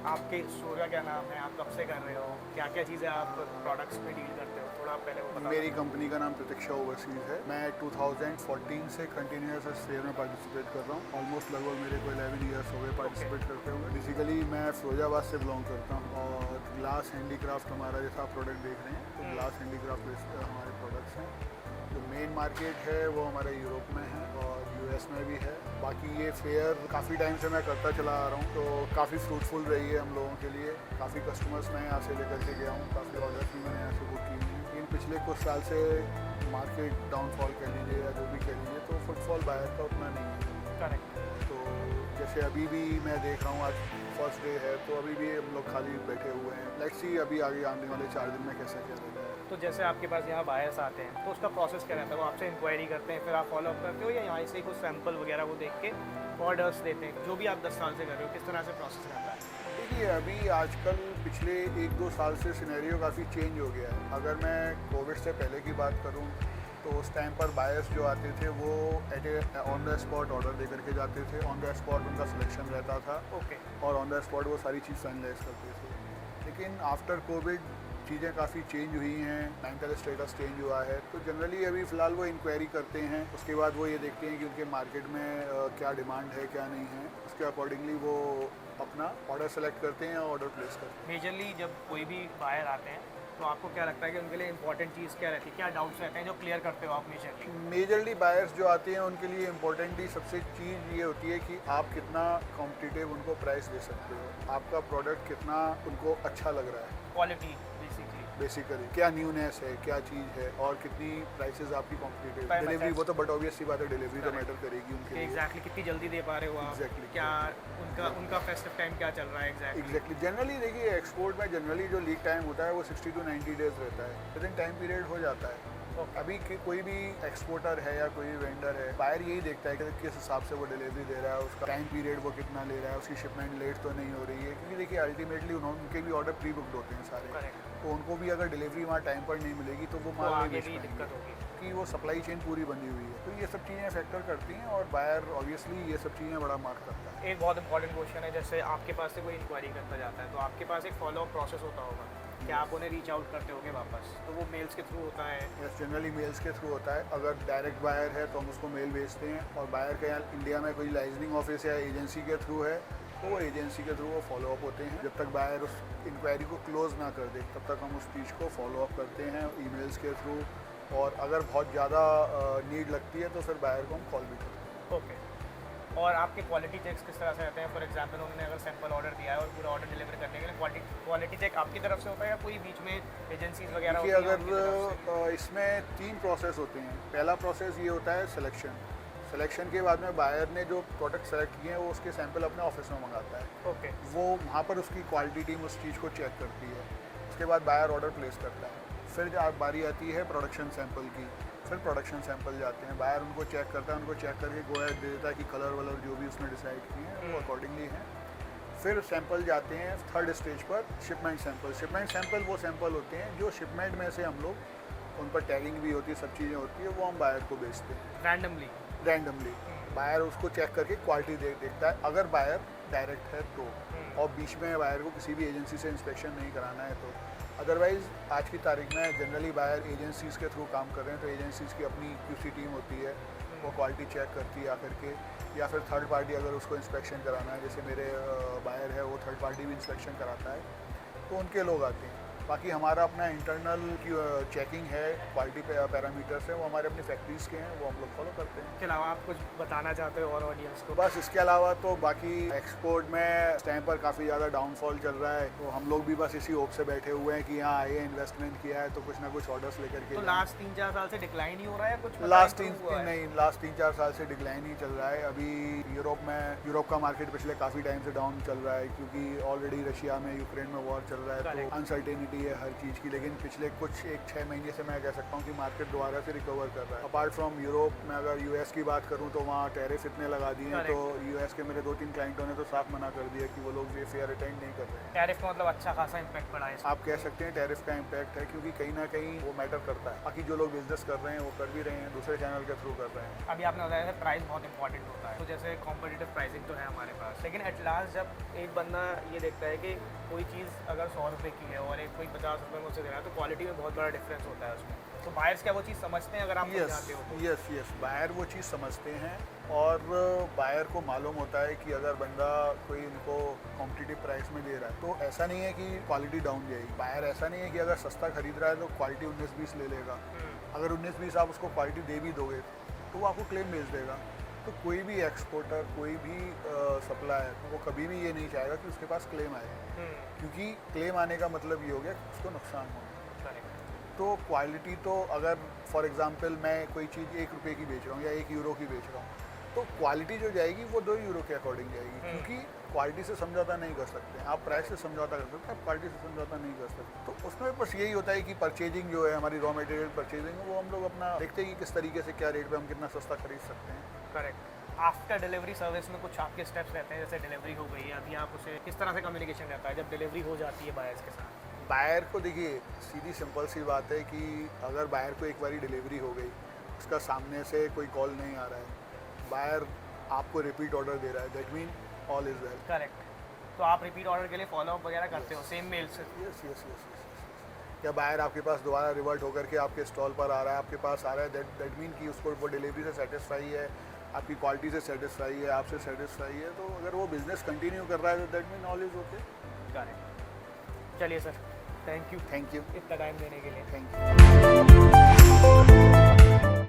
आपके स्टोर का क्या नाम है, आप कब से कर रहे हो, क्या क्या चीज़ें आप प्रोडक्ट्स में डील करते हो, थोड़ा आप पहले वो बता मेरी कंपनी का नाम प्रतीक्षा ओवरसीज है। मैं 2014 से कंटिन्यूस इस फेयर में पार्टिसिपेट कर रहा हूँ। ऑलमोस्ट लगभग मेरे को 11 ईयर्स हो गए ओके। पार्टिसिपेट करते हुए। बेसिकली मैं फिरोजाबाद से बिलोंग करता हूँ और ग्लास हैंडीक्राफ्ट हमारा, जैसा आप प्रोडक्ट देख रहे हैं, तो ग्लास हैंडीक्राफ्ट बेस्ड हमारे प्रोडक्ट्स हैं। जो मेन मार्केट है वो हमारे यूरोप में है और यूएस में भी है। बाकी ये फेयर काफ़ी टाइम से मैं करता चला आ रहा हूँ, तो काफ़ी फ्रूटफुल रही है हम लोगों के लिए। काफ़ी कस्टमर्स मैं यहाँ से लेकर के गया हूँ, काफ़ी ऑर्डर्स भी मैंने यहाँ से बुक किए हैं। लेकिन पिछले कुछ साल से मार्केट डाउनफॉल कह लीजिए या जो भी कह लीजिए, तो फुटफॉल बाहर का उतना नहीं है। करेक्ट। तो जैसे अभी भी मैं देख रहा हूँ, आज फर्स्ट डे है तो अभी भी हम लोग खाली बैठे हुए हैं। लेट्स सी अभी आगे आने वाले 4 दिन में कैसा क्या रहता है। तो जैसे आपके पास यहाँ बायर्स आते हैं तो उसका प्रोसेस क्या रहता है, वो आपसे इंक्वायरी करते हैं, फिर आप फॉलो अप करते हो, या यहाँ से ही कुछ सैंपल वगैरह वो देख के ऑर्डर्स देते हैं, जो भी आप 10 साल से कर रहे हो, किस तरह से प्रोसेस रहता है? देखिए, अभी आजकल पिछले 1-2 साल से सिनेरियो काफ़ी चेंज हो गया है। अगर मैं कोविड से पहले की बात करूं तो उस टाइम पर बायर्स जो आते थे वो ऑन द स्पॉट ऑर्डर दे करके जाते थे। ऑन द स्पॉट उनका सिलेक्शन रहता था ओके। और ऑन द स्पॉट वो सारी चीज़ फाइनलाइज करते थे। लेकिन आफ्टर कोविड चीज़ें काफ़ी चेंज हुई हैं, मेंटल स्टेटस चेंज हुआ है। तो जनरली अभी फ़िलहाल वो इंक्वायरी करते हैं, उसके बाद वो ये देखते हैं कि उनके मार्केट में क्या डिमांड है क्या नहीं है, उसके अकॉर्डिंगली वो अपना ऑर्डर सेलेक्ट करते हैं और ऑर्डर प्लेस करते हैं। मेजरली जब कोई भी बायर आते हैं तो आपको क्या लगता है कि उनके लिए इंपॉर्टेंट चीज़ क्या रहती है, क्या डाउट्स रहते हैं जो क्लियर करते हो आप मेजरली? मेजरली बायर्स जो आते हैं उनके लिए इम्पोर्टेंटली सबसे चीज़ ये होती है कि आप कितना कॉम्पिटिटिव उनको प्राइस दे सकते हो, आपका प्रोडक्ट कितना उनको अच्छा लग रहा है। Quality basically. बेसिकली क्या न्यूनेस है, क्या चीज़ है और कितनी प्राइसेस आपकी कॉम्पिटिटिव। By delivery methods. वो तो बट ऑब्वियस सी बात है, डिलीवरी तो Correct. मैटर करेगी उनके लिए। एग्जैक्टली कितनी जल्दी दे पा रहे हो आप, Exactly. क्या उनका उनका फेस्टिव टाइम क्या चल रहा है एग्जैक्टली। एग्जैक्टली जनरली देखिए, एक्सपोर्ट में जनरली जो लीड टाइम होता है वो 60 to 90 डेज रहता है, विद इन टाइम पीरियड हो जाता है। अभी कोई भी एक्सपोर्टर है या कोई वेंडर है, बायर यही देखता है कि किस हिसाब से वो डिलीवरी दे रहा है, उसका टाइम पीरियड वो कितना ले रहा है, उसकी शिपमेंट लेट तो नहीं हो रही है। क्योंकि देखिए अल्टीमेटली उनके भी ऑर्डर प्री बुकड होते हैं सारे, करेक्ट। तो उनको भी अगर डिलीवरी वहाँ टाइम पर नहीं मिलेगी तो वो तो माल नहीं आगे बेच भी पाएंगे, दिक्कत होगी। कि वो सप्लाई चेन पूरी बनी हुई है। तो ये सब चीज़ें फैक्टर करती हैं और बायर ऑब्वियसली ये सब चीज़ें बड़ा मार्क करता है। एक बहुत इंपॉर्टेंट क्वेश्चन है, जैसे आपके पास से कोई इंक्वायरी करता जाता है तो आपके पास एक फॉलो अप प्रोसेस होता होगा, क्या आप उन्हें रीच आउट करते होगे वापस? तो वो मेल्स के थ्रू होता है? यस, जनरली मेल्स के थ्रू होता है। अगर डायरेक्ट बायर है तो हम उसको मेल भेजते हैं, और बायर के यहाँ इंडिया में कोई लाइजनिंग ऑफिस या एजेंसी के थ्रू है तो वो एजेंसी के थ्रू वो फॉलो अप होते हैं। जब तक बायर उस इंक्वायरी को क्लोज ना कर दे तब तक हम उस चीज़ को फॉलो अप करते हैं ईमेल्स के थ्रू, और अगर बहुत ज़्यादा नीड लगती है तो फिर बायर को हम कॉल भी करते हैं। ओके। और आपके क्वालिटी चेक्स किस तरह से रहते हैं? फॉर एग्जांपल उन्होंने अगर सैंपल ऑर्डर दिया है और पूरा ऑर्डर डिलीवर करने के लिए क्वालिटी चेक आपकी तरफ से होता है या कोई बीच में एजेंसीज वगैरह देखिए, होती हैं उनकी तरफ से? अगर इसमें 3 प्रोसेस होते हैं। पहला प्रोसेस ये होता है सिलेक्शन के बाद में बायर ने जो प्रोडक्ट सेलेक्ट किए हैं वो उसके सैंपल अपने ऑफिस में मंगाता है। ओके। वो वहाँ पर उसकी क्वालिटी टीम उस चीज़ को चेक करती है। उसके बाद बायर ऑर्डर प्लेस करता है। फिर जब बारी आती है प्रोडक्शन सैंपल की, फिर प्रोडक्शन सैंपल जाते हैं, बायर उनको चेक करता है, उनको चेक करके गो अहेड दे देता है कि कलर वलर जो भी उसने डिसाइड किए हैं वो अकॉर्डिंगली हैं। फिर सैंपल जाते हैं थर्ड स्टेज पर, शिपमेंट सैंपल वो सैंपल होते हैं जो शिपमेंट में से हम लोग, उन पर टैगिंग भी होती है, सब चीज़ें होती है, वो हम बायर को बेचते हैं रैंडमली। बायर उसको चेक करके क्वालिटी देखता है, अगर बायर डायरेक्ट है तो, और बीच में बायर को किसी भी एजेंसी से इंस्पेक्शन नहीं कराना है तो। अदरवाइज़ आज की तारीख में जनरली बायर एजेंसीज़ के थ्रू काम कर रहे हैं, तो एजेंसीज़ की अपनी QC टीम होती है, वो क्वालिटी चेक करती है आकर के, या फिर थर्ड पार्टी अगर उसको इंस्पेक्शन कराना है, जैसे मेरे बायर है वो थर्ड पार्टी भी इंस्पेक्शन कराता है, तो उनके लोग आते हैं। बाकी हमारा अपना इंटरनल चेकिंग है, क्वालिटी पैरामीटर्स हैं, वो हमारे अपनी फैक्ट्रीज़ के हैं, वो हम लोग फॉलो करते हैं। इसके अलावा आप कुछ बताना चाहते हो और ऑडियंस को? बस इसके अलावा तो बाकी एक्सपोर्ट में इस टाइम पर काफ़ी ज़्यादा डाउनफॉल चल रहा है, तो हम लोग भी बस इसी होप से बैठे हुए हैं कि यहाँ आए, इन्वेस्टमेंट किया है तो कुछ ना कुछ ऑर्डर्स लेकर के तो लास्ट 3-4 साल से डिक्लाइन ही हो रहा है कुछ? लास्ट improve हुआ है? 3-4 साल से डिक्लाइन ही चल रहा है। अभी यूरोप का मार्केट पिछले काफ़ी टाइम से डाउन चल रहा है, क्योंकि ऑलरेडी रशिया में, यूक्रेन में वॉर चल रहा है, तो Correct. अनसर्टेनिटी अनसर्टेनिटी है हर चीज़ की, लेकिन पिछले कुछ 1-6 महीने से मैं कह सकता हूँ कि मार्केट दोबारा से रिकवर कर रहा है। अपार्ट फ्रॉम यूरोप में अगर यूएस की बात करूँ तो वहाँ टैरिफ इतने लगा दिए हैं, तो यूएस के मेरे 2-3 क्लाइंटों ने तो साफ मना कर दिया कि वो लोग ये फेयर अटेंड नहीं कर रहे हैं। टैरिफ का मतलब अच्छा खासा इम्पैक्ट पड़ा है इसमें। आप कह सकते हैं टैरिफ का इम्पैक्ट है, क्योंकि कहीं ना कहीं वो मैटर करता है। बाकी जो लोग बिजनेस कर रहे हैं वो कर भी रहे हैं, दूसरे चैनल के थ्रू कर रहे हैं। अभी आपने बताया था प्राइस बहुत इंपॉर्टेंट होता है, तो जैसे कॉम्पिटिटिव प्राइसिंग तो है हमारे पास, लेकिन एट लास्ट जब एक बंदा ये देखता है कि कोई चीज़ अगर 100 रुपये की है और एक कोई 50 रुपये में उसे दे रहा है, तो क्वालिटी में बहुत बड़ा डिफरेंस होता है उसमें। तो बायर्स क्या वो चीज़ समझते हैं अगर आप जाते हो तो? यस बायर वो चीज़ समझते हैं, और बायर को मालूम होता है कि अगर बंदा कोई उनको कॉम्पिटिटिव प्राइस में दे रहा है तो ऐसा नहीं है कि क्वालिटी डाउन जाएगी। बायर ऐसा नहीं है कि अगर सस्ता खरीद रहा है तो क्वालिटी 19-20 ले लेगा। अगर 19-20 आप उसको क्वालिटी दे भी दोगे तो वो आपको क्लेम भेज देगा। तो कोई भी एक्सपोर्टर, कोई भी सप्लायर वो कभी भी ये नहीं चाहेगा कि उसके पास क्लेम आए, क्योंकि क्लेम आने का मतलब ये हो गया कि उसको नुकसान होगा। तो क्वालिटी तो अगर फॉर एग्जांपल मैं कोई चीज़ 1 रुपये की बेच रहा हूँ या 1 यूरो की बेच रहा हूँ, तो क्वालिटी जो जाएगी वो 2 यूरो के अकॉर्डिंग जाएगी, क्योंकि क्वालिटी से समझौता नहीं कर सकते हैं। आप प्राइस से समझौता कर सकते हैं, आप क्वालिटी से समझौता नहीं कर सकते। तो उसमें बस यही होता है कि परचेजिंग जो है हमारी रॉ मटेरियल परचेजिंग है, वो हम लोग अपना देखते हैं कि किस तरीके से क्या रेट पे हम कितना सस्ता खरीद सकते हैं। करेक्ट। आफ्टर डिलीवरी सर्विस में कुछ आपके स्टेप्स रहते हैं, जैसे डिलीवरी हो गई है, अभी आप उसे किस तरह से कम्युनिकेशन रहता है जब डिलीवरी हो जाती है बायर्स के साथ? बायर को देखिए, सीधी सिंपल सी बात है कि अगर बायर को एक बारी डिलीवरी हो गई, उसका सामने से कोई कॉल नहीं आ रहा है, बायर आपको रिपीट ऑर्डर दे रहा है, that mean all is well. Correct. तो आप रिपीट ऑर्डर के लिए फॉलोअप वगैरह करते हो सेम मेल से? यस। या बायर आपके पास दोबारा रिवर्ट होकर के आपके स्टॉल पर आ रहा है, आपके पास आ रहा है, दैट मीन कि उसको वो डिलीवरी से सेटिस्फाई है, आपकी क्वालिटी से सेटिस्फाई है, आपसे सेटिस्फाई है। तो अगर वो बिजनेस कंटिन्यू कर रहा है तो that mean all is okay. Correct. चलिए sir, thank you thank you इतना टाइम देने के लिए। Thank you.